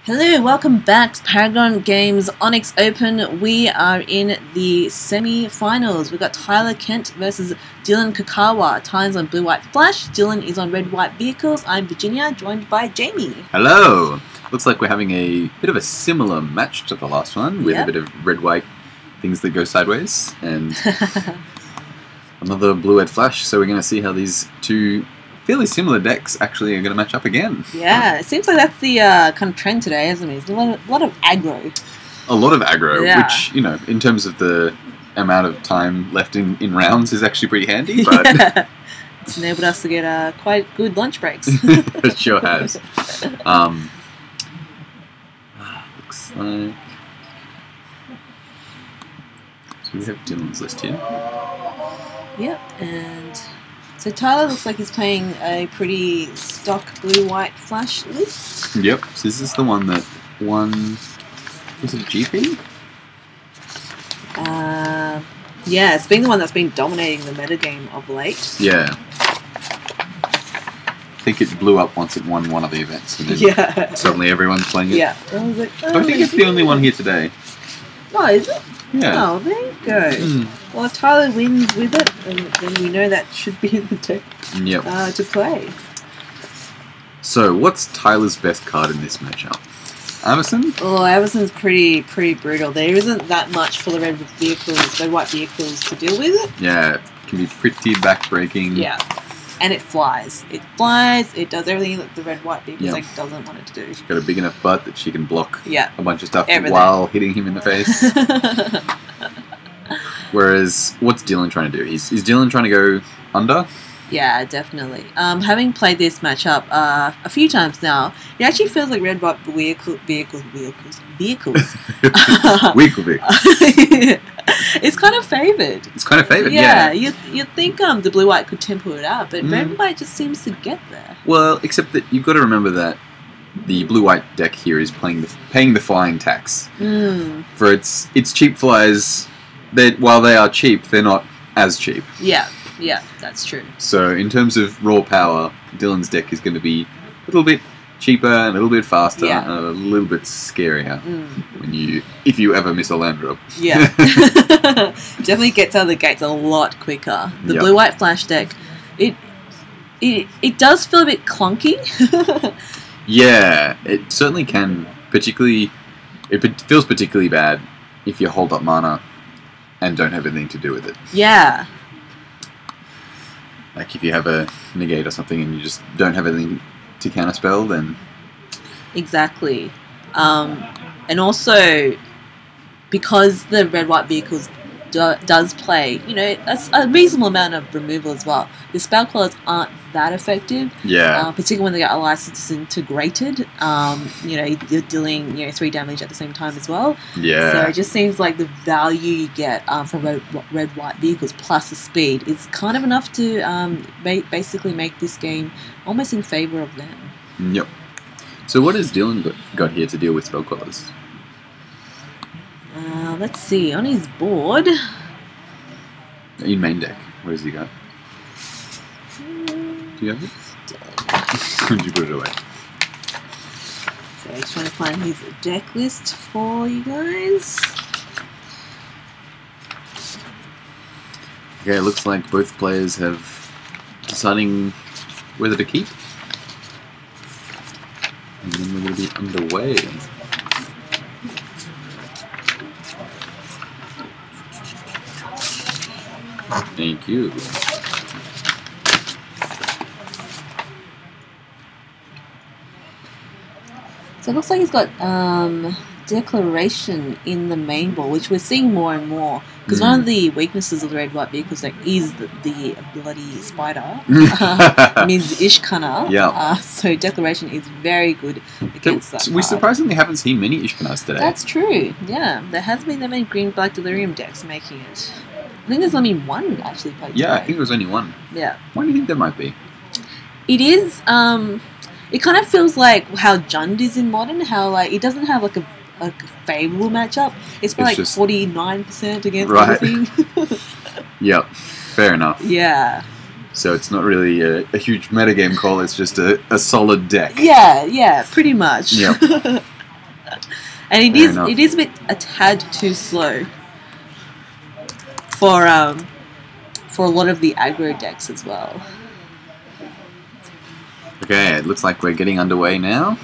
Hello, welcome back to Paragon Games Onyx Open. We are in the semi-finals. We've got Tyler Kent versus Dillon Kikkawa. Tyler's on blue-white flash. Dillon is on red-white vehicles. I'm Virginia, joined by Jamie. Hello! Looks like we're having a bit of a similar match to the last one, with a bit of red-white things that go sideways, and another blue-red flash. So we're going to see how these two fairly similar decks actually are going to match up again. Yeah, it seems like that's the kind of trend today, isn't it? It's a lot of aggro. A lot of aggro, which, you know, in terms of the amount of time left in rounds is actually pretty handy. But it's enabled us to get quite good lunch breaks. It sure has. Looks like... So we have Dillon's list here. Yep, and... So Tyler looks like he's playing a pretty stock blue-white flash list. Yep, so this is the one that won... Was it a GP? Yeah, it's been the one that's been dominating the metagame of late. Yeah. I think it blew up once it won one of the events. And then suddenly everyone's playing it. Yeah. I was like, I think it's the only one here today. Oh, is it? Yeah. Oh, there you go. Well, if Tyler wins with it, then we know that should be in the deck to play. So, what's Tyler's best card in this matchup? Amerson? Oh, Amerson's pretty brutal. There isn't that much for the red white vehicles to deal with it. Yeah, it can be pretty backbreaking. Yeah. And it flies. It flies, it does everything that the red-white vehicles doesn't want it to do. She's got a big enough butt that she can block a bunch of stuff while hitting him in the face. Whereas, what's Dillon trying to do? Is Dillon trying to go under? Yeah, definitely. Having played this matchup a few times now, it actually feels like red-white vehicles. It's kind of favoured. It's kind of favoured, yeah. You'd think the blue-white could tempo it out, but red-white just seems to get there. Well, except that you've got to remember that the blue-white deck here is paying the flying tax. For its cheap flyers, while they are cheap, they're not as cheap. Yeah, that's true. So in terms of raw power, Dillon's deck is going to be a little bit cheaper, and a little bit faster, and a little bit scarier if you ever miss a land drop. Yeah. Definitely gets out of the gates a lot quicker. The blue-white flash deck, it does feel a bit clunky. Yeah, it certainly can. It feels particularly bad if you hold up mana and don't have anything to do with it. Yeah. Like if you have a negate or something and you just don't have anything to counterspell, then... Exactly. And also, because the red-white vehicles does play, you know, that's a reasonable amount of removal as well. The spell callers aren't that effective. Yeah. Particularly when they get allies disintegrated. You know, you're dealing 3 damage at the same time as well. Yeah. So it just seems like the value you get from red-white vehicles plus the speed is kind of enough to basically make this game almost in favour of them. Yep. So what has Dillon got here to deal with spell callers? Let's see, on his board... In main deck, what has he got? Do you have it? Or did you put it away? So I'm just trying to find his deck list for you guys. Okay, it looks like both players have deciding whether to keep. And then we're going to be underway. Thank you. So it looks like he's got Declaration in the main board, which we're seeing more and more. Because one of the weaknesses of the red-white vehicles like, is the bloody spider, Ms. Ishkana. Yeah. So Declaration is very good against that We card. surprisingly haven't seen many Ishkanas today. That's true, yeah. There hasn't been that many green-black delirium decks making it. I think there's only one actually played today. I think there was only one. Yeah. Why do you think there might be? It is, it kind of feels like how Jund is in Modern, how like it doesn't have like a favourable matchup. It's like just 49% against everything. Yep, fair enough. Yeah. So it's not really a huge metagame call, it's just a solid deck. Yeah, pretty much. Yep. And Fair enough. it is a tad too slow for a lot of the aggro decks as well. Okay, it looks like we're getting underway now.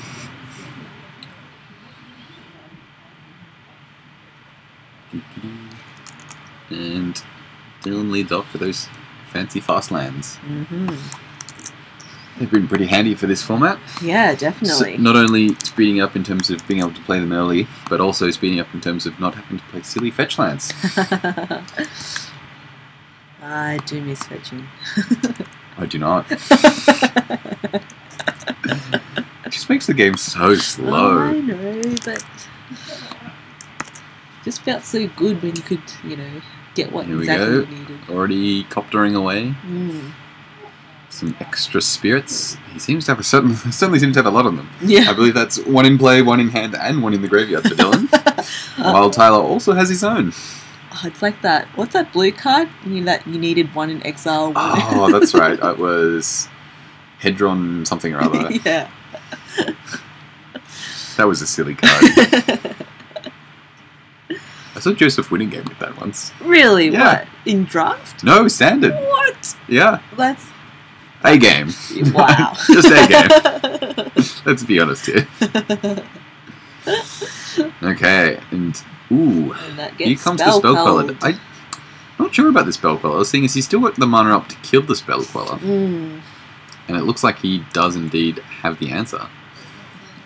And Dillon leads off for those fancy fast lands. Mm-hmm. They've been pretty handy for this format. Yeah, definitely. So not only speeding up in terms of being able to play them early, but also speeding up in terms of not having to play silly fetch lands. I do miss fetching. I do not. It just makes the game so slow. I know, but just felt so good when you could, get what Here exactly we you go. needed. Already coptering away. Mm. Some extra spirits. He seems to have certainly seems to have a lot of them. Yeah. I believe that's one in play, one in hand, and one in the graveyard for Dillon. While Tyler also has his own. Oh, it's like that. What's that blue card? You needed one in exile. Oh, that's right. It was Hedron something or other. Yeah. That was a silly card. I saw Joseph winning game with that once. Really? Yeah. What? In draft? No, standard. What? Yeah. That's... A game. Wow. Just a game. Let's be honest here. Okay, and ooh, And that here gets comes the Spell Queller. Quellered. I'm not sure about the Spell Queller. I was seeing is he still got the mana up to kill the Spell Queller, Mm. and it looks like he does indeed have the answer.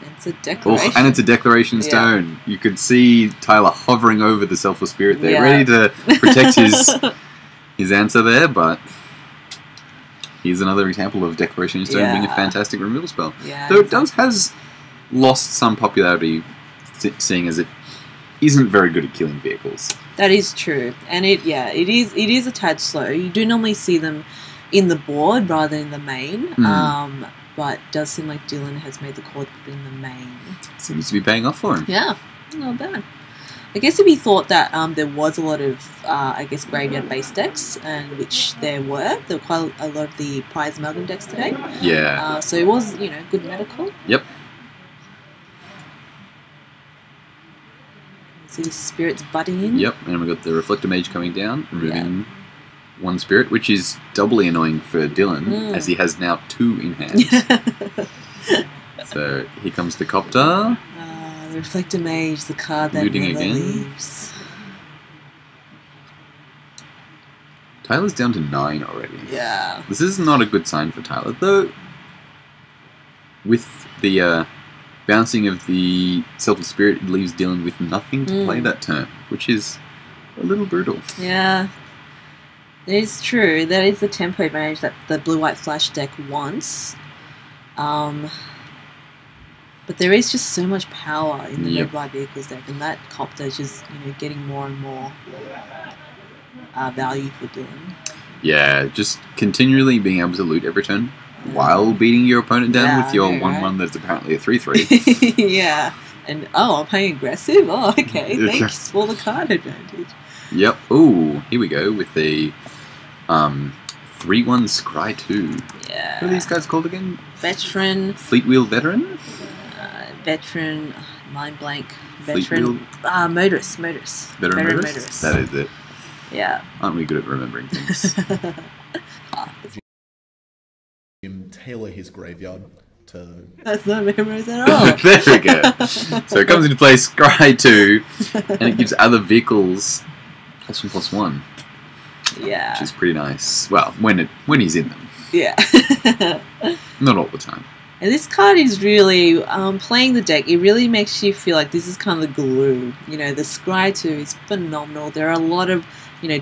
It's a declaration. Oh, and it's a Declaration Yeah. Stone. You could see Tyler hovering over the Selfless Spirit there, Yeah. ready to protect his answer there, but here's another example of Declaration Stone being a Yeah. fantastic removal spell. Yeah, Though it has lost some popularity, seeing as it isn't very good at killing vehicles. That is true, and it is a tad slow. You do normally see them in the board rather than in the main, but it does seem like Dillon has made the call to put in the main. Seems to be paying off for him. Yeah, not bad. I guess if he thought that there was a lot of, graveyard-based decks, and which there were quite a lot of the prize amalgam decks today. Yeah. So it was, good medical. Yep. See the spirits butting in. Yep, and we've got the Reflector Mage coming down, removing one spirit, which is doubly annoying for Dillon, as he has now 2 in hand. So here comes the Copter. The Reflector Mage, the card that Looting never again. leaves. Tyler's down to 9 already. Yeah. This is not a good sign for Tyler, though. With the bouncing of the Selfless Spirit, it leaves Dillon with nothing to play that turn, which is a little brutal. Yeah. It is true. That is the tempo advantage that the blue-white flash deck wants. But there is just so much power in the red-white vehicles deck, and that Copter is just getting more and more value for Dillon. Yeah, just continually being able to loot every turn while beating your opponent down with your 1/1 that's apparently a 3/3. Yeah. And, I'm playing aggressive? Oh, okay. Thanks for the card advantage. Yep. Ooh, here we go with the 3/1 Scry 2. Yeah. What are these guys called again? Veteran. Fleetwheel Veteran? Veteran. Mind blank. Fleetwheel? Veteran. Motorist. Veteran Motorist? That is it. Yeah. Aren't we good at remembering things? Tailor his graveyard to... That's not memorized at all. There we go. So it comes into play Scry 2, and it gives other vehicles +1/+1. Yeah. Which is pretty nice. Well, when he's in them. Yeah. Not all the time. And this card is really, playing the deck, it really makes you feel like this is kind of the glue. The Scry 2 is phenomenal. There are a lot of,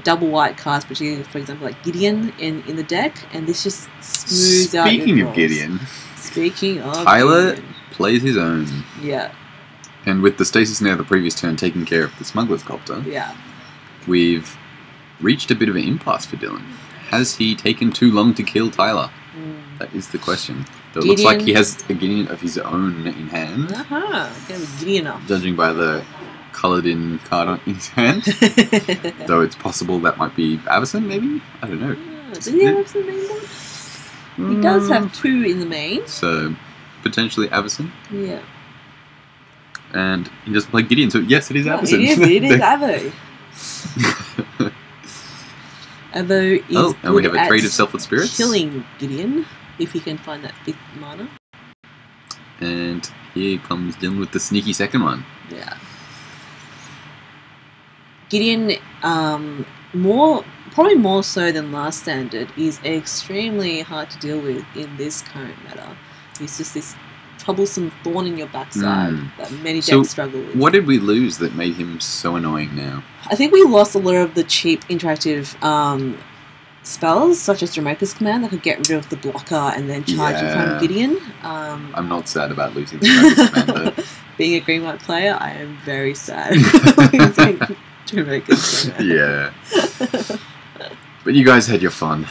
double white cards, particularly, for example, like Gideon in the deck, and this just smooths out your Speaking of draws. Gideon, Tyler Gideon plays his own. Yeah. And with the Stasis now the previous turn taking care of the Smuggler's Copter, Yeah. we've reached a bit of an impasse for Dillon. Has he taken too long to kill Tyler? That is the question. Though it looks like he has a Gideon of his own in hand. Okay, Gideon up. Judging by the coloured in card on his hand. Though it's possible that might be Avacyn, maybe? I don't know. Does he have the main one? He does have 2 in the main. So, potentially Avacyn. Yeah. And he doesn't play Gideon, so yes, it is Avison. It is Avo. Avo is and we have a at trait of Selfless Spirits. killing Gideon, if he can find that 5th mana. And here comes Dillon with the sneaky second one. Yeah. Gideon, probably more so than last standard, is extremely hard to deal with in this current meta. He's just this troublesome thorn in your backside that many decks struggle with. What did we lose that made him so annoying now? I think we lost a lot of the cheap interactive spells, such as Jamaica's Command, that could get rid of the blocker and then charge it from Gideon. I'm not sad about losing Jamaica's Command, though. Being a green-white player, I am very sad losing Jamaica's Command. Yeah. But you guys had your fun.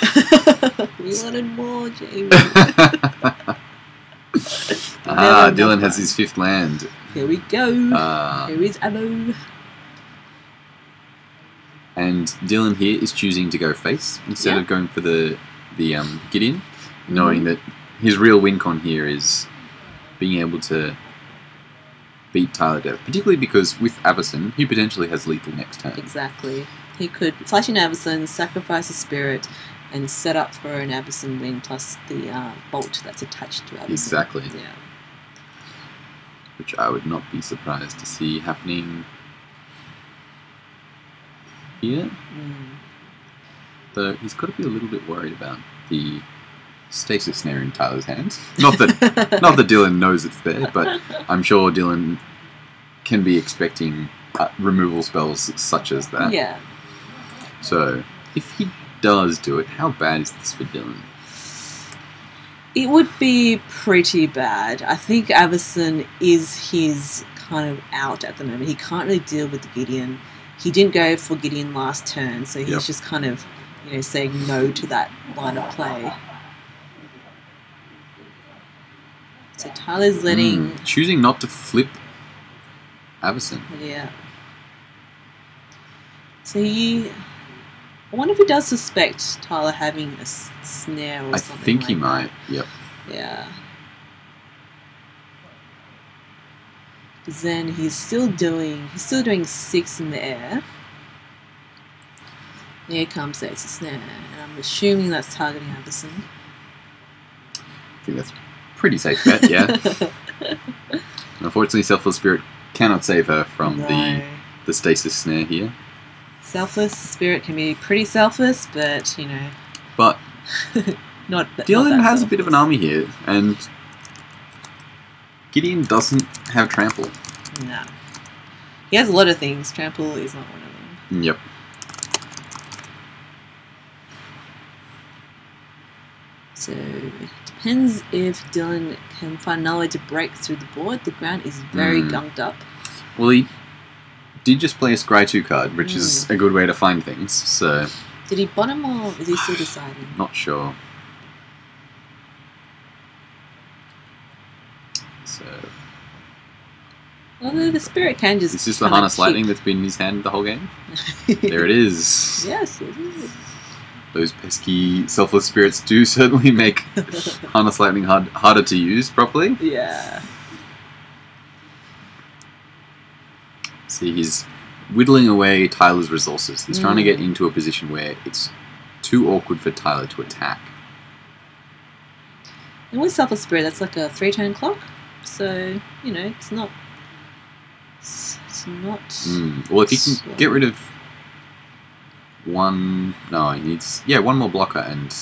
We wanted more, Jamie. Dillon has his 5th land. Here we go. Here is Avo. And Dillon here is choosing to go face instead of going for the Gideon, knowing that his real win con here is being able to beat Tyler Death, particularly because with Avison, he potentially has lethal next turn. Exactly. He could flash in Avison, sacrifice a spirit, and set up for an Avison win plus the bolt that's attached to Avison. Exactly. Yeah. Which I would not be surprised to see happening here. Though he's got to be a little bit worried about the stasis snare in Tyler's hands. Not that Dillon knows it's there, but I'm sure Dillon can be expecting removal spells such as that. Yeah. So if he does do it, how bad is this for Dillon? It would be pretty bad. I think Avison is his kind of out at the moment. He can't really deal with the Gideon. He didn't go for Gideon last turn, so he's just kind of, saying no to that line of play. So Tyler's letting... choosing not to flip Avison. Yeah. So I wonder if he does suspect Tyler having a snare or something. I think he like might. that. Yep. Yeah. Because then he's still doing 6 in the air. Here comes the Ace of Snare, and I'm assuming that's targeting Avison. I think that's a pretty safe bet, yeah. Unfortunately, Selfless Spirit cannot save her from the stasis snare here. Selfless Spirit can be pretty selfless, but, But not Dillon not has selfless. a bit of an army here, and Gideon doesn't have trample. No. He has a lot of things. Trample is not one of them. Yep. So, it depends if Dillon can find another way to break through the board. The ground is very gunked up. Well, he did just play a Scry 2 card, which is a good way to find things, so... Did he bottom or is he still deciding? Not sure. So... Although the spirit can just... Is this the Harness Lightning that's been in his hand the whole game? There it is. Yes, it is. Those pesky Selfless Spirits do certainly make Harness Lightning harder to use properly. Yeah. See, he's whittling away Tyler's resources. He's trying to get into a position where it's too awkward for Tyler to attack. And with Selfless Spirit, that's like a 3-turn clock. So, it's not... It's not... Well, if he can get rid of one... No, he needs... Yeah, one more blocker and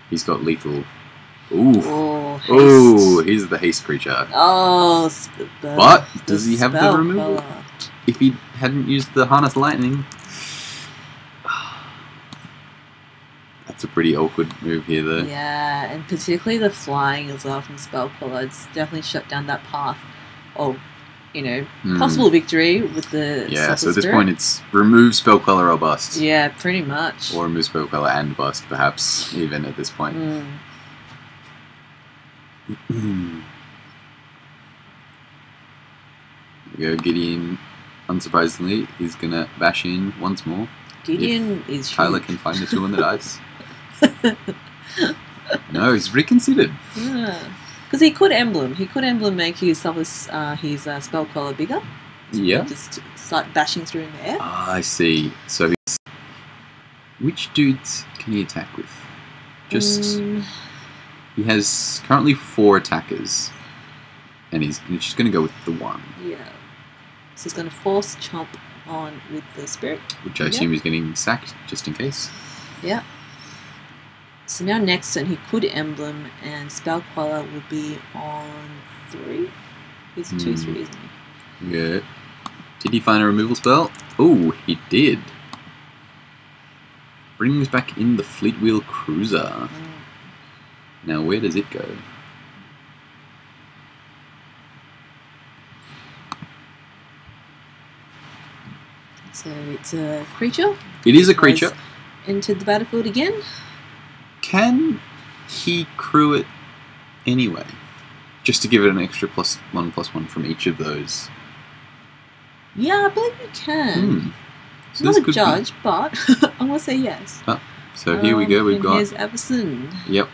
he's got lethal... Ooh. Oh, he's the haste creature. Oh, but does he have the removal? Color. If he hadn't used the Harness Lightning... That's a pretty awkward move here, though. Yeah, and particularly the flying as well from Spell Collar. It's definitely shut down that path of, possible victory with the so at this point it's remove Spell Queller or bust. Yeah, pretty much. Or remove Spell Queller and bust, perhaps, even at this point. There we go, Gideon, unsurprisingly, is going to bash in once more. Gideon is Tyler can find the 2 on the dice. No, he's reconsidered. Yeah. Because he could emblem. He could emblem make his spell collar bigger. Yeah. Just start bashing through in the air. Ah, I see. So which dudes can he attack with? Just he has currently 4 attackers, and he's just going to go with the 1. Yeah. So he's going to force chomp on with the spirit, which I assume he's getting sacked just in case. Yeah. So now next turn he could emblem, and spell queller will be on 3. He's 2/3, isn't he? Yeah. Did he find a removal spell? Oh, he did. Brings back in the Fleetwheel Cruiser. Now, where does it go? So it's a creature. It is a creature. Entered the battlefield again. Can he crew it anyway? Just to give it an extra +1/+1 from each of those. Yeah, I believe you can. So I'm not a judge, but I'm going to say yes. Oh, so here we go, we've got... Here's Everson. Yep.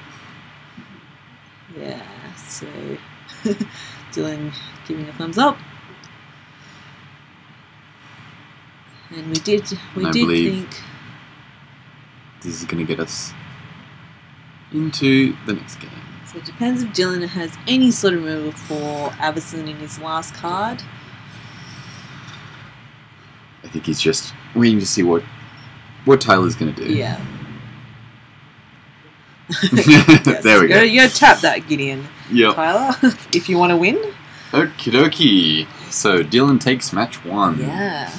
Yeah, so Dillon giving a thumbs up. And we did think... this is going to get us into the next game. So it depends if Dillon has any sort of removal for Everson in his last card. I think he's just waiting to see what Tyler's going to do. Yeah. Yes, there we go. You gotta tap that, Gideon. Yep. Tyler, if you want to win. Okie dokie. So Dillon takes match 1. Yeah.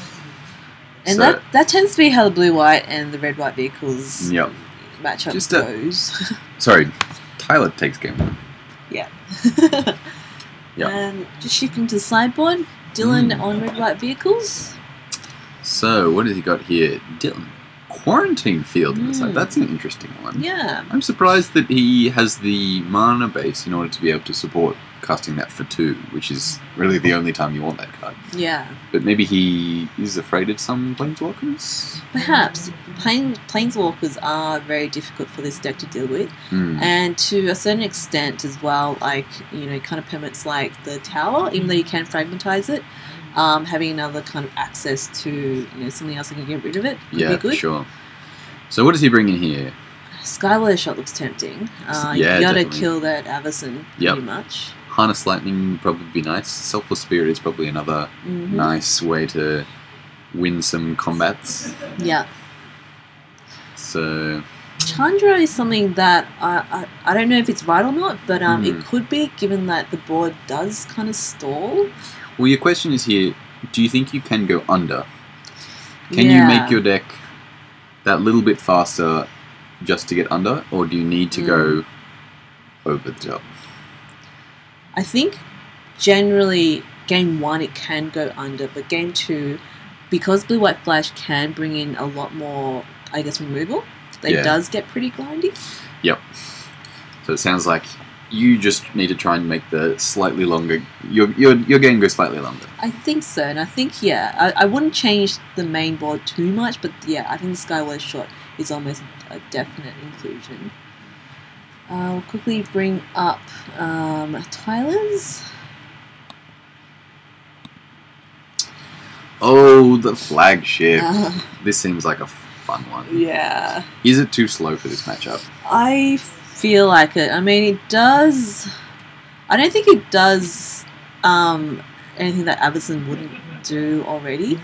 And that tends to be how the blue-white and the red-white vehicles matchup goes. Sorry, Tyler takes game 1. Yeah. Yeah. And just shifting to the sideboard, Dillon on red-white vehicles. So, what has he got here? Dillon. Quarantine Field on the side. That's an interesting one. Yeah. I'm surprised that he has the mana base in order to be able to support casting that for 2, which is really the only time you want that card. Yeah. But maybe he is afraid of some Planeswalkers? Perhaps. Planeswalkers are very difficult for this deck to deal with. And to a certain extent as well, like, kind of permits like the tower, even though you can fragmentize it, having another kind of access to something else that can get rid of it would be good. Sure. So what does he bring in here? Skywire Shot looks tempting. You gotta kill that Everson pretty much. Harness Lightning would probably be nice. Selfless Spirit is probably another nice way to win some combats. Yeah. So Chandra is something that I don't know if it's right or not, but it could be, given that the board does kind of stall. Well, your question is here, do you think you can go under? Can you make your deck that little bit faster just to get under, or do you need to go over the top? I think generally game 1 it can go under, but game 2, because Blue-White Flash can bring in a lot more, I guess, removal, it does get pretty grindy. Yep. So it sounds like you just need to try and make the slightly longer... Your game go slightly longer. I think so, and I think, I wouldn't change the main board too much, but I think the Skyward Shot is almost a definite inclusion. We'll quickly bring up Tyler's. Oh, the flagship. This seems like a fun one. Yeah. Is it too slow for this matchup? I feel like it. I mean, it does... I don't think it does anything that Everson wouldn't do already.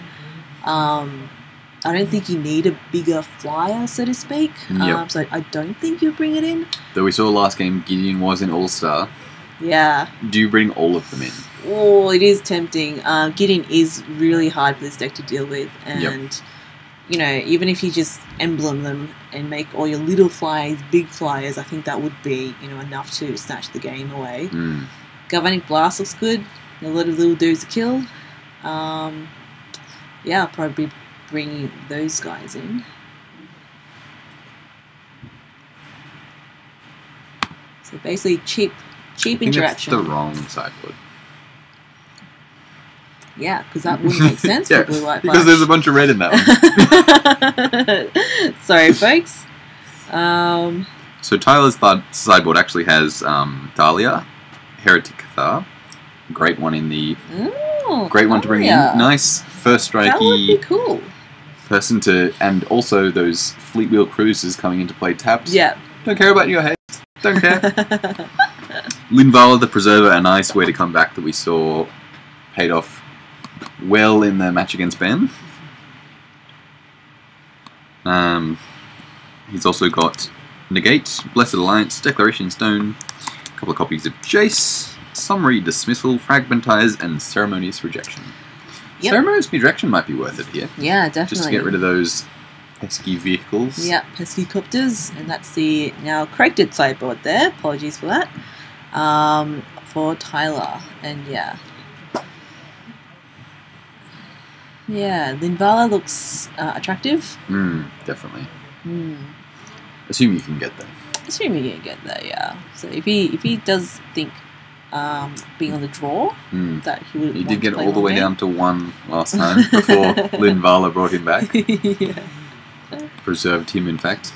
I don't think you need a bigger flyer, so to speak. So I don't think you bring it in. Though we saw last game, Gideon was in All-Star. Yeah. Do you bring all of them in? Oh, it is tempting. Gideon is really hard for this deck to deal with. And, even if you just emblem them and make all your little flyers big flyers, I think that would be, enough to snatch the game away. Galvanic Blast looks good. A lot of little dudes to kill. I'll probably bringing those guys in. So basically cheap interaction. That's the wrong sideboard. Yeah, because that wouldn't make sense for Blue-White Flash. Because there's a bunch of red in that one. Sorry, folks. So Tyler's sideboard actually has Dahlia, Heretic Thar. Great one in the... Oh, great one to bring in. Nice first strikey. That would be cool. Person to... And also those Fleet Wheel Cruisers coming into play taps. Yeah. Don't care about your haste. Don't care. Linvala the Preserver, a nice way to come back that we saw paid off well in the match against Ben. He's also got Negate, Blessed Alliance, Declaration Stone, a couple of copies of Jace, Summary Dismissal, Fragmentize, and Ceremonious Rejection. Yep. Ceremonious Rejection might be worth it here. Yeah, definitely. Just to get rid of those pesky vehicles. Yeah, pesky copters, and that's the now corrected sideboard there. Apologies for that. For Tyler, and yeah. Yeah, Linvala looks attractive. Definitely. Assume you can get there. Assuming you get there, yeah. So if he does think being on the draw, that he would. He did get all the way down to 1 last time before Linvala brought him back. Yeah. Preserved him, in fact.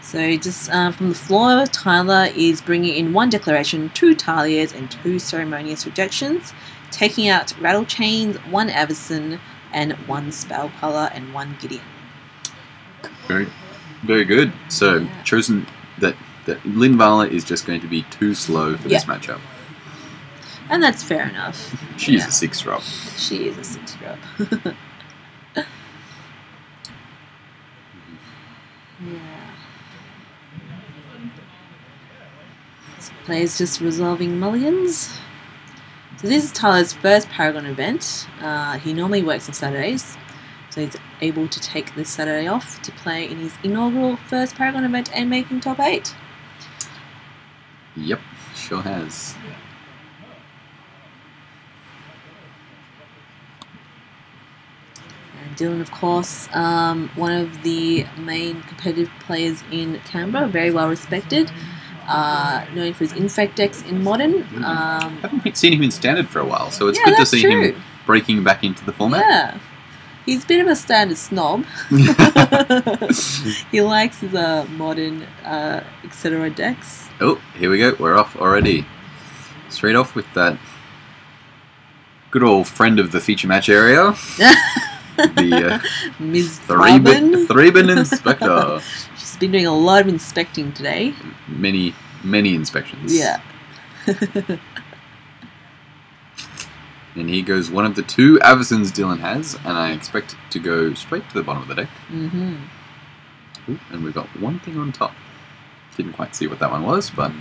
So just from the floor, Tyler is bringing in 1 Declaration, 2 Talias, and 2 Ceremonious Rejections, taking out Rattle Chains, 1 Avison, and 1 Spell Color, and 1 Gideon. Very, very good. So, chosen that Linvala is just going to be too slow for this matchup. And that's fair enough. She is a 6-drop. She is a 6-drop. Yeah. So players just resolving mulligans. So this is Tyler's first Paragon event. He normally works on Saturdays, so he's able to take this Saturday off to play in his inaugural first Paragon event and making top 8. Yep, sure has. And Dillon, of course, one of the main competitive players in Canberra, very well respected. Known for his Infect decks in Modern. Haven't seen him in Standard for a while, so it's good to see him breaking back into the format. Yeah. He's a bit of a Standard snob. He likes his Modern, etc. decks. Oh, here we go. We're off already. Straight off with that good old friend of the feature match area. The Ms. Thraben Inspector. She's been doing a lot of inspecting today. Many inspections. Yeah. And here goes one of the 2 Avisons Dillon has, and I expect it to go straight to the bottom of the deck. Ooh, and we've got one thing on top. Didn't quite see what that one was, but...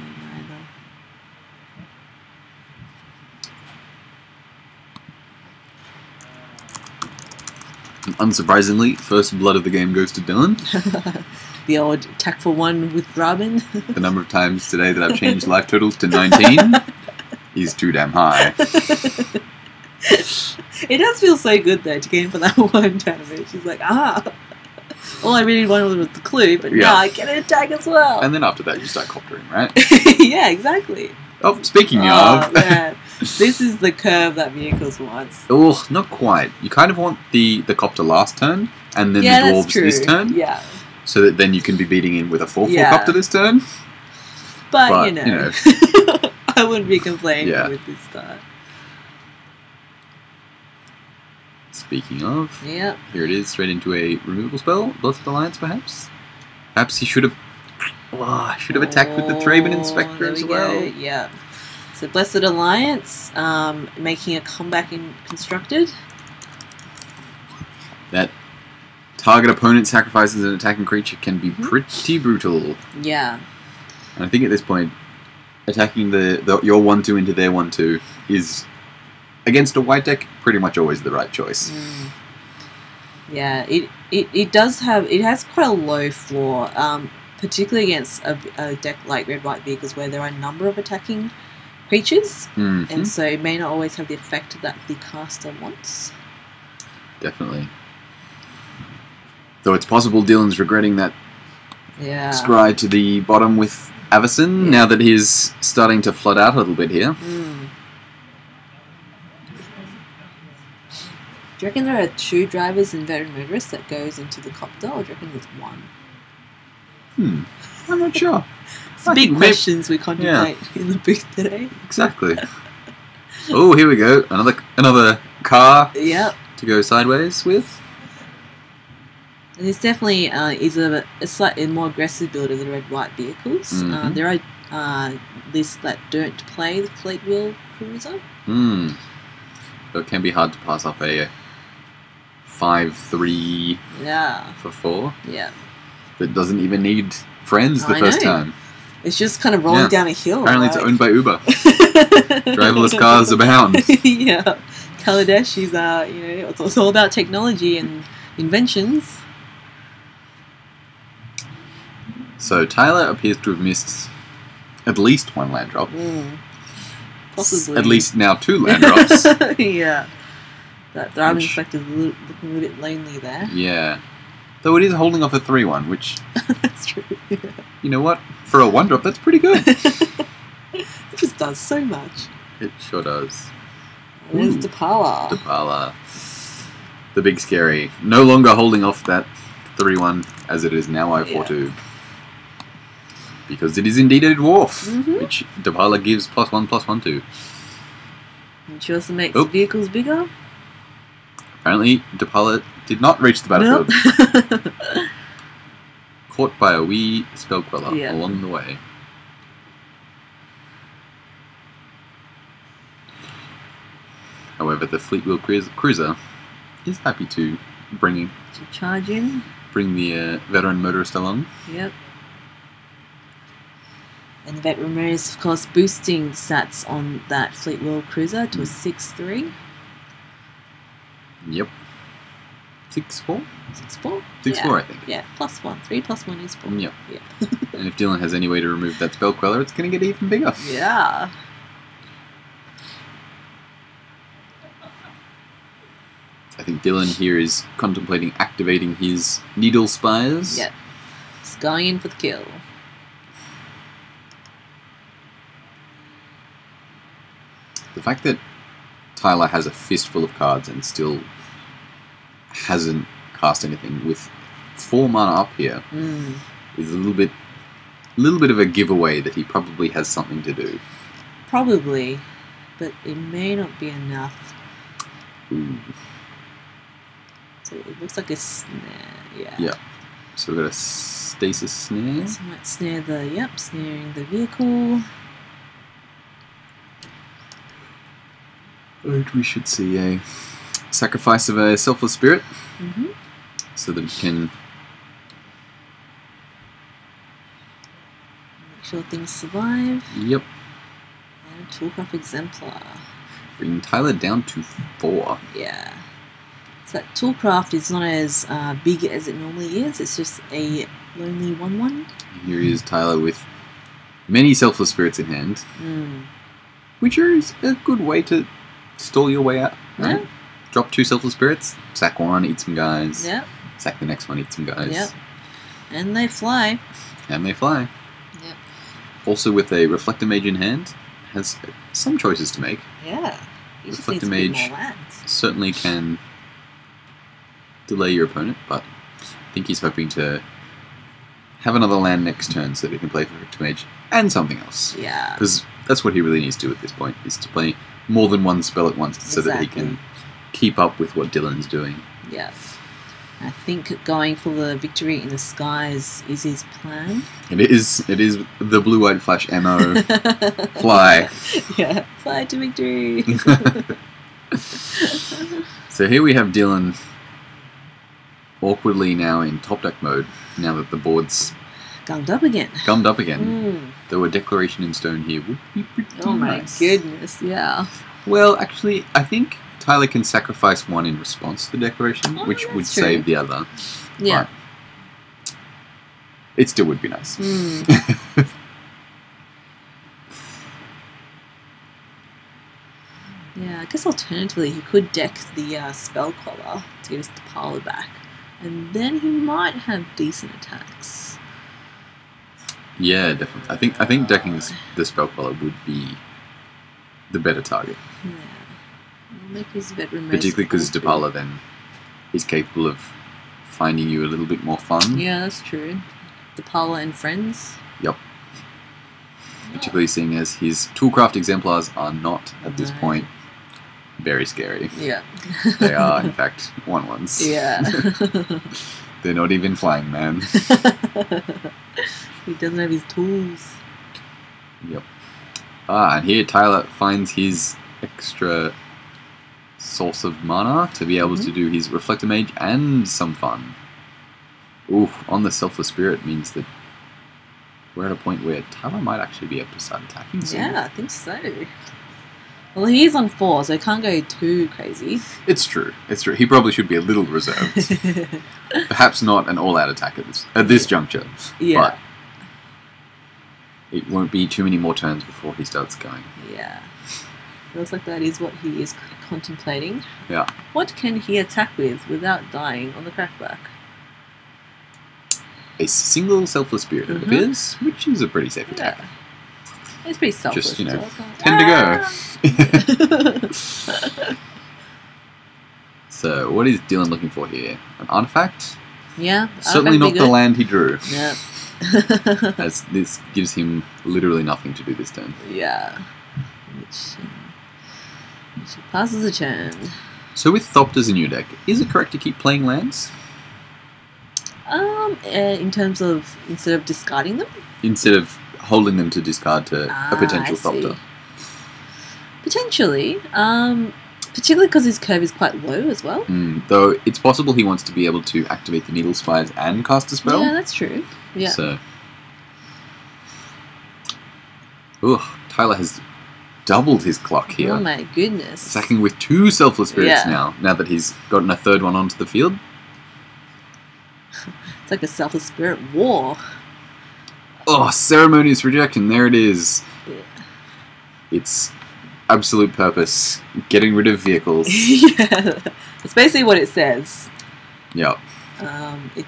Unsurprisingly, first blood of the game goes to Dillon. The old attack for 1 with Robin. The number of times today that I've changed life totals to 19 is too damn high. It does feel so good though to get in for that 1 damage. She's like, all I really wanted was the clue, but now I get an attack as well. And then after that you start coptering, right? Yeah, exactly. Oh, speaking of... Man. This is the curve that Vehicles wants. Oh, not quite. You kind of want the copter last turn, and then the dwarves this turn. Yeah. So that then you can be beating in with a 4/4 copter this turn. But you know. I wouldn't be complaining with this start. Speaking of, here it is, straight into a removal spell. Blessed Alliance, perhaps. Perhaps he should have attacked with the Thraben Inspector as well. Yeah. So Blessed Alliance, making a comeback in Constructed. That target opponent sacrifices an attacking creature can be pretty brutal. Yeah. And I think at this point, attacking your 1/2 into their 1/2 is, against a white deck, pretty much always the right choice. Yeah, it has quite a low floor, particularly against a deck like Red-White Vehicles where there are a number of attacking creatures, and so it may not always have the effect that the caster wants. Definitely. Though it's possible Dillon's regretting that scry to the bottom with Avison, now that he's starting to flood out a little bit here. Do you reckon there are 2 drivers in Veteran Motorist that goes into the copter, or do you reckon there's 1? I'm not sure. It's big questions we contemplate in the booth today. Exactly. Oh, here we go. Another car Yep. to go sideways with. And this definitely is a slightly more aggressive build of the red-white vehicles. Mhm. There are lists that don't play the fleet wheel cruiser. So it can be hard to pass up a 5-3 for 4. Yeah. That doesn't even need friends the first time. It's just kind of rolling down a hill. Apparently it's owned by Uber. Driverless cars abound. Yeah. Kaladesh is, it's all about technology and inventions. So Tyler appears to have missed at least one land drop. Possibly. At least now 2 land drops. Yeah. That driving inspector's looking a little bit lonely there. Yeah. Though it is holding off a 3-1, which... That's true. Yeah. You know what? For a 1 drop, that's pretty good. It just does so much. It sure does. There's Depala. Depala. The big scary. No longer holding off that 3-1 as it is now I-4-2. Because it is indeed a dwarf, which Depala gives +1/+1 to. And she also makes vehicles bigger. Apparently, Depala did not reach the battlefield. Nope. Caught by a wee spell queller along the way. However, the fleet wheel cruiser is happy to bring the veteran motorist along. Yep. And the veteran motorist, of course, boosting the stats on that fleet wheel cruiser to a 6-3. Yep. 6-4? 6-4? 6-4, I think. Yeah, +1. 3 + 1 is 4. Yep. And if Dillon has any way to remove that spell queller, it's going to get even bigger. Yeah. I think Dillon here is contemplating activating his needle spires. Yep. He's going in for the kill. The fact that Tyler has a fistful of cards and still hasn't cast anything with 4 mana up here is a little bit of a giveaway that he probably has something to do. Probably, but it may not be enough. Ooh. So it looks like a snare, Yeah. So we've got a stasis snare. So might snare snaring the vehicle. Right, we should see a sacrifice of a selfless spirit, so that he can make sure things survive. Yep. And Toolcraft Exemplar. Bring Tyler down to 4. Yeah. So that Toolcraft is not as big as it normally is. It's just a lonely 1/1. Here is Tyler with many selfless spirits in hand, which is a good way to stall your way out. Right? Yeah. Drop 2 selfless spirits, sack 1, eat some guys. Yeah. Sack the next one, eat some guys. Yep. And they fly. And they fly. Yep. Also with a Reflector Mage in hand, has some choices to make. Yeah. Reflector Mage certainly can delay your opponent, but I think he's hoping to have another land next turn so that he can play Reflector Mage and something else. Yeah. Because that's what he really needs to do at this point, is to play more than one spell at once so that he can keep up with what Dillon's doing. Yeah. I think going for the victory in the skies is his plan. It is the blue-white flash MO. Fly. Yeah, fly to victory. So here we have Dillon awkwardly now in top deck mode, now that the board's Gummed up again. Though a declaration in stone here would be pretty Oh my nice. goodness, yeah. Well, actually, I think Tyler can sacrifice 1 in response to the declaration, which would save the other. Yeah. But it still would be nice. Yeah, I guess alternatively he could deck the spell collar to get his Depala back. And then he might have decent attacks. Yeah, definitely. I think decking the spell collar would be the better target. Yeah. I'll make his veteran Particularly because Depala then is capable of finding you a little bit more fun. Yeah, that's true. Depala and friends. Yep. particularly seeing as his Toolcraft exemplars are not, at this point, very scary. Yeah. They are, in fact, 1/1s. Yeah. They're not even flying, man. He doesn't have his tools. Yep. And here Tyler finds his extra source of mana to be able to do his Reflector Mage and some fun. Ooh, on the Selfless Spirit means that we're at a point where Tyler might actually be able to start attacking soon. Yeah, I think so. Well, he is on 4, so he can't go too crazy. It's true. It's true. He probably should be a little reserved. Perhaps not an all-out attack at this juncture. Yeah. But it won't be too many more turns before he starts going. Yeah. Looks like that is what he is contemplating. Yeah. What can he attack with without dying on the crackback? A single Selfless Spirit, it appears, which is a pretty safe attack. Yeah. It's pretty selfless. Just, you know, so 10 to go. So, what is Dillon looking for here? An artifact? Yeah. Certainly not the land he drew. Yeah. As this gives him literally nothing to do this turn. Yeah. Which passes the turn. So with Thopters in your deck, is it correct to keep playing lands? In terms of instead of discarding them? Instead of holding them to discard to a potential I see. Thopter? Potentially. Particularly because his curve is quite low as well. Though it's possible he wants to be able to activate the Needle Spires and cast a spell. Yeah, that's true. Yeah. So, Tyler has doubled his clock here. Oh my goodness. Attacking with 2 Selfless Spirits now that he's gotten a third one onto the field. It's like a Selfless Spirit war. Oh, Ceremonious Rejection, there it is. Yeah. It's absolute purpose, getting rid of vehicles. Yeah. It's basically what it says. Yep. It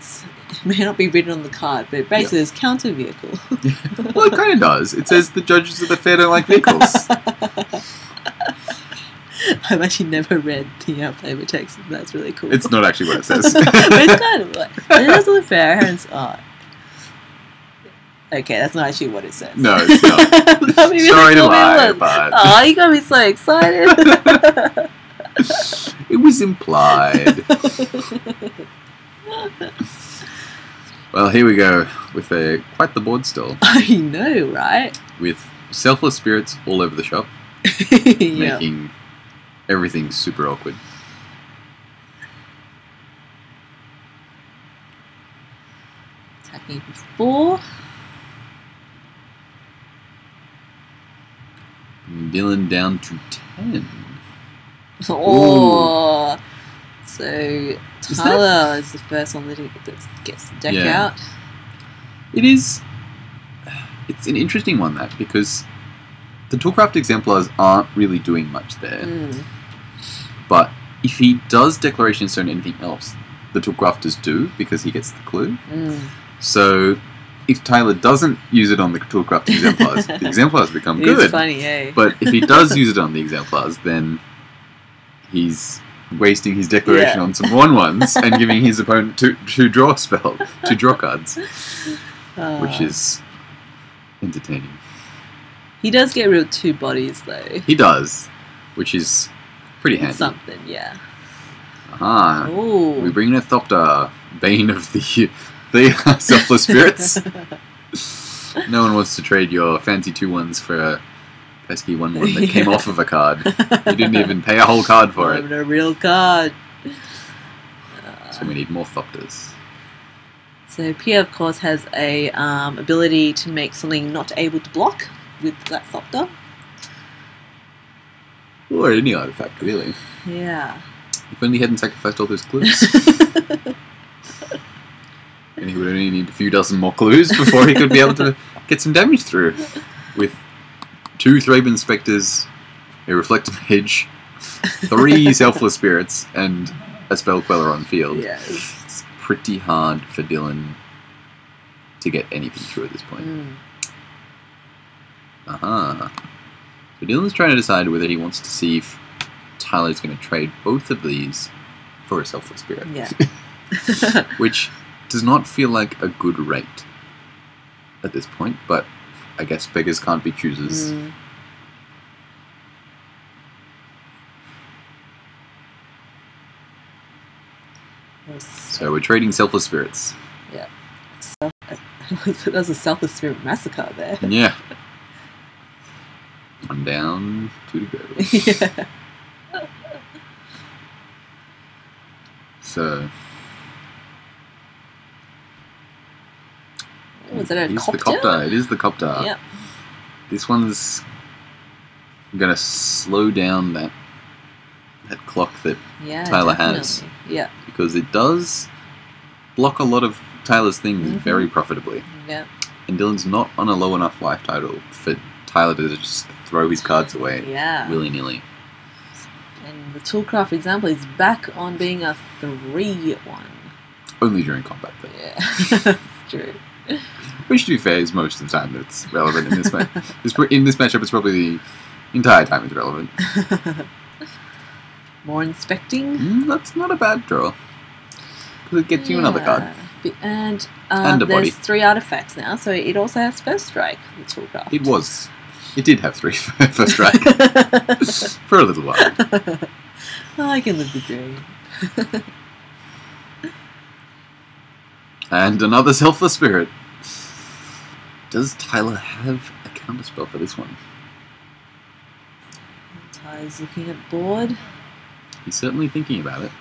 may not be written on the card, but it basically is counter vehicle. Well, it kind of does. It says the judges of the fair don't like vehicles. I've actually never read the flavor text. That's really cool. It's not actually what it says. But it's kind of like, it doesn't look fair. Okay, that's not actually what it says. No, it's not. Sorry to lie, but... Oh, you got me so excited. It was implied. Well, here we go with quite the board still. I know, right? With Selfless Spirits all over the shop, Yeah. making everything super awkward. Attacking for 4. Dillon down to 10. Oh, so Tyler is the first one that gets the deck out. It is. It's an interesting one, that, because the Toolcraft exemplars aren't really doing much there. But if he does Declaration Stone and anything else, the Toolcrafters do, because he gets the clue. So if Tyler doesn't use it on the Toolcraft exemplars, the exemplars become good. It's funny, eh? But if he does use it on the exemplars, then he's wasting his declaration on some 1/1s and giving his opponent to draw cards, which is entertaining. He does get rid of 2 bodies though. He does, which is pretty handy. Something, yeah. Aha! Ooh. We bring in a Thopter, bane of the Selfless Spirits. No one wants to trade your fancy 2/1s for a pesky 1/1 that came off of a card. You didn't even pay a whole card for Not it. even a real card. So we need more Thopters. So Pierre, of course, has a ability to make something not able to block with that Thopter. Or any artifact, really. Yeah. If only he hadn't sacrificed all those clues. And he would only need a few dozen more clues before he could be able to get some damage through. With 2 Thraben Spectres, a Reflector Mage, 3 Selfless Spirits, and a Spell Queller on field. Yes. It's pretty hard for Dillon to get anything through at this point. So Dillon's trying to decide whether he wants to see if Tyler's going to trade both of these for a Selfless Spirit. Yeah. Which does not feel like a good rate at this point, but I guess beggars can't be choosers. So we're trading Selfless Spirits. Yeah. That was a Selfless Spirit massacre there. Yeah. 1 down, 2 to go. Yeah. So... Was that a It's copter? the copter. It is the copter. Yep. This one's going to slow down that clock that Tyler has. Yeah. Because it does block a lot of Tyler's things very profitably. Yeah. And Dillon's not on a low enough life title for Tyler to just throw his cards away willy-nilly. And the Toolcraft example is back on being a 3-1. Only during combat, though. Yeah, that's true. Which, to be fair, is most of the time that's relevant in this match. In this matchup, it's probably the entire time it's relevant. More inspecting? That's not a bad draw. Because it gets you another card. And a body. there's 3 artifacts now, so it also has First Strike, the Toolcraft. It did have 3 First Strike. For a little while. I can live the dream. And another Selfless Spirit. Does Tyler have a counterspell for this one? Tyler's looking at board. He's certainly thinking about it.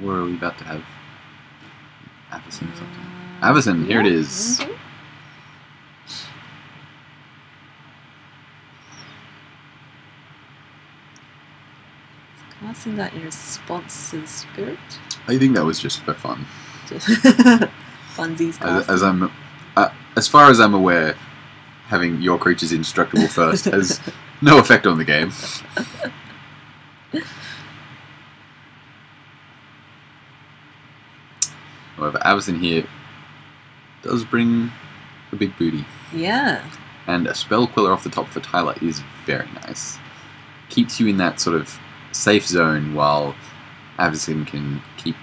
Or are we about to have Avison or something? Avison, here it is. Casting that in response to the spirit. I think that was just for fun. Funsies as far as I'm aware, having your creatures indestructible first has no effect on the game. However, Avison here does bring a big booty. Yeah. And a Spell Queller off the top for Tyler is very nice. Keeps you in that sort of safe zone while Avison can keep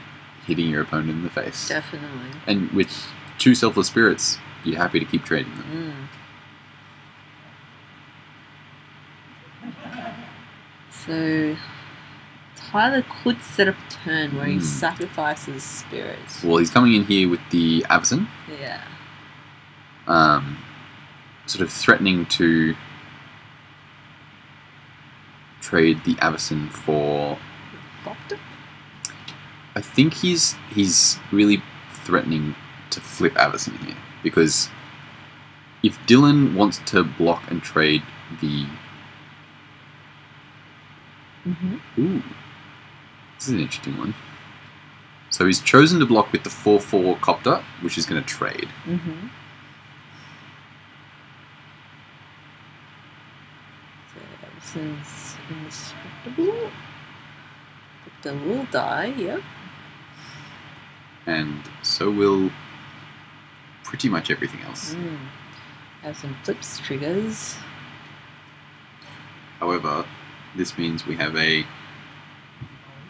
hitting your opponent in the face. Definitely. And with 2 Selfless Spirits, you're happy to keep trading them. So Tyler could set up a turn where he sacrifices spirits. Well, he's coming in here with the Avison. Yeah. Sort of threatening to trade the Avison for... Doctor? I think he's really threatening to flip Avison here, because if Dillon wants to block and trade the... Ooh. This is an interesting one. So he's chosen to block with the 4/4 Copter, which is going to trade. So Avison's indestructible. Copter will die, yep. And so will pretty much everything else. Have some flips, triggers. However, this means we have a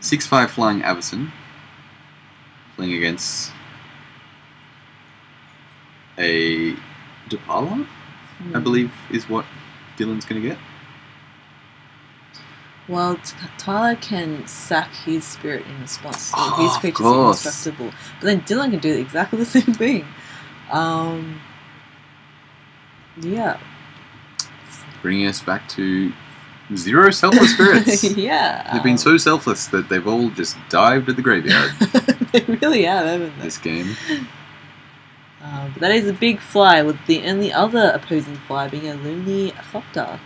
6/5 flying Avison playing against a Depala, I believe is what Dillon's going to get. Well, Tyler can sack his spirit in response to Oh, his of creature's course. indestructible. But then Dillon can do exactly the same thing. Yeah. Bringing us back to 0 selfless spirits. Yeah. They've been so selfless that they've all just dived at the graveyard They really have, haven't they? this game. But that is a big fly, with the only other opposing fly being a Looney Thopter.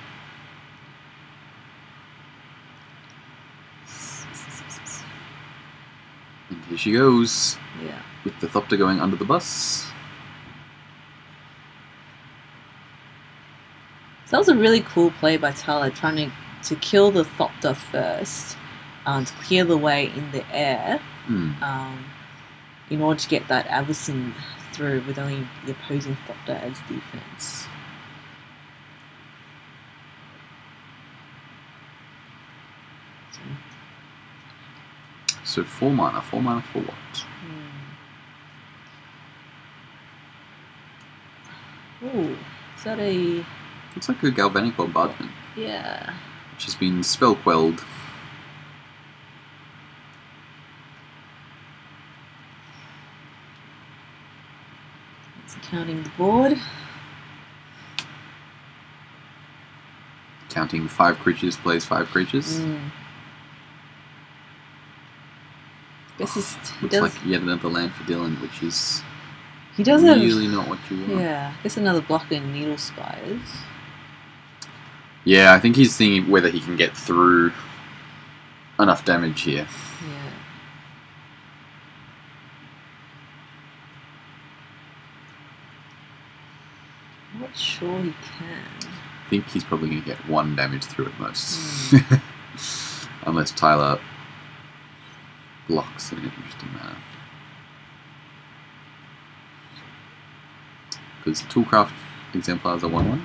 And here she goes, Yeah. with the Thopter going under the bus. So that was a really cool play by Tyler, trying to kill the Thopter first, to clear the way in the air, in order to get that Avison through with only the opposing Thopter as defense. So 4 mana. 4 mana for what? Ooh, is that a... Looks like a galvanic bombardment, Yeah. which has been spell quelled. It's counting the board. Counting 5 creatures, plays 5 creatures. Looks like yet another land for Dillon, which is he does have, really not what you want. Yeah, I guess another blocker in Needle Spires. Yeah, I think he's thinking whether he can get through enough damage here. Yeah. I'm not sure he can. I think he's probably going to get 1 damage through at most. Unless Tyler blocks in an interesting manner. Because Toolcraft exemplars are 1/1.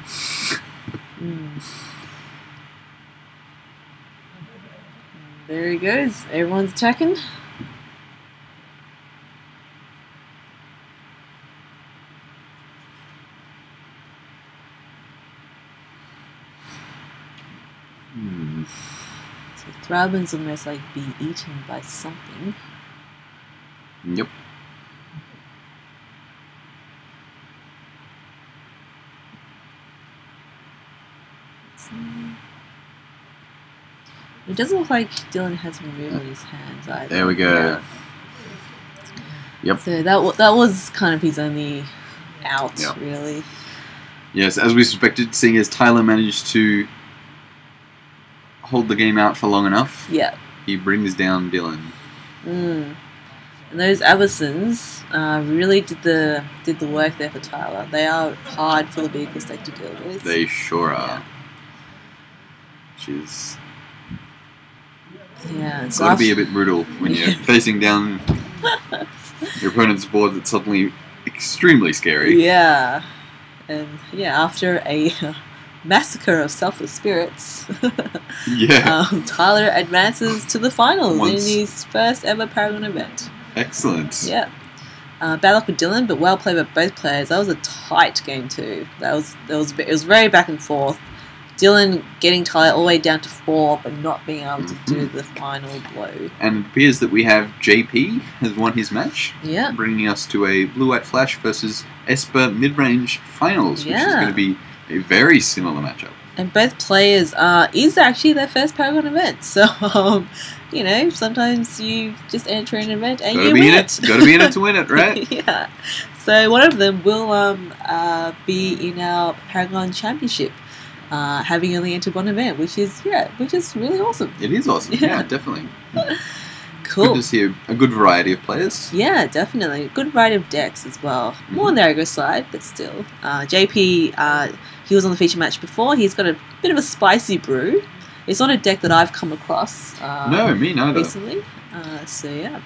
There he goes. Everyone's attacking. So Thraben's almost like be eaten by something. Yep. It doesn't look like Dillon has removed all his hands either. There we go. Yeah. Yep. So that was kind of his only out, Yep. really. Yes, as we suspected, seeing as Tyler managed to hold the game out for long enough, Yeah. he brings down Dillon. And those Abyssins really did the work there for Tyler. They are hard for the vehicles deck to deal with. They sure are. Yeah. Which is Yeah, got to be a bit brutal when you're facing down your opponent's board that's suddenly extremely scary. Yeah, and yeah, after a massacre of selfless spirits, Yeah. Tyler advances to the finals Once. in his first ever Paragon event. Excellent. Yeah. Bad luck with Dillon, but well played by both players. That was a tight game too. It was very back and forth. Dillon getting Tyler all the way down to 4, but not being able to do the final blow. And it appears that we have JP has won his match, Yeah. bringing us to a Blue-White Flash versus Esper mid-range finals, which is Yeah. going to be a very similar matchup. And both players is actually their first Paragon event. So, sometimes you just enter an event and you win it. Got to be in it to win it, right? Yeah. So one of them will be in our Paragon Championship, having only entered one event, which is really awesome. It is awesome. Yeah, definitely. Cool. Good to see a good variety of players. Yeah, definitely. Good variety of decks as well. More on the aggro side, but still. JP, he was on the feature match before. He's got a bit of a spicy brew. It's not a deck that I've come across No, me neither. recently. So, yeah.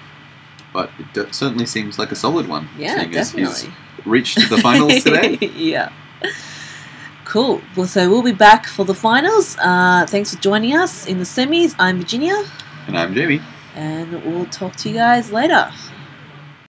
But it certainly seems like a solid one. Yeah, seeing as definitely. he's reached the finals today. Yeah. Cool. Well, so we'll be back for the finals. Thanks for joining us in the semis. I'm Virginia. And I'm Jamie. And we'll talk to you guys later.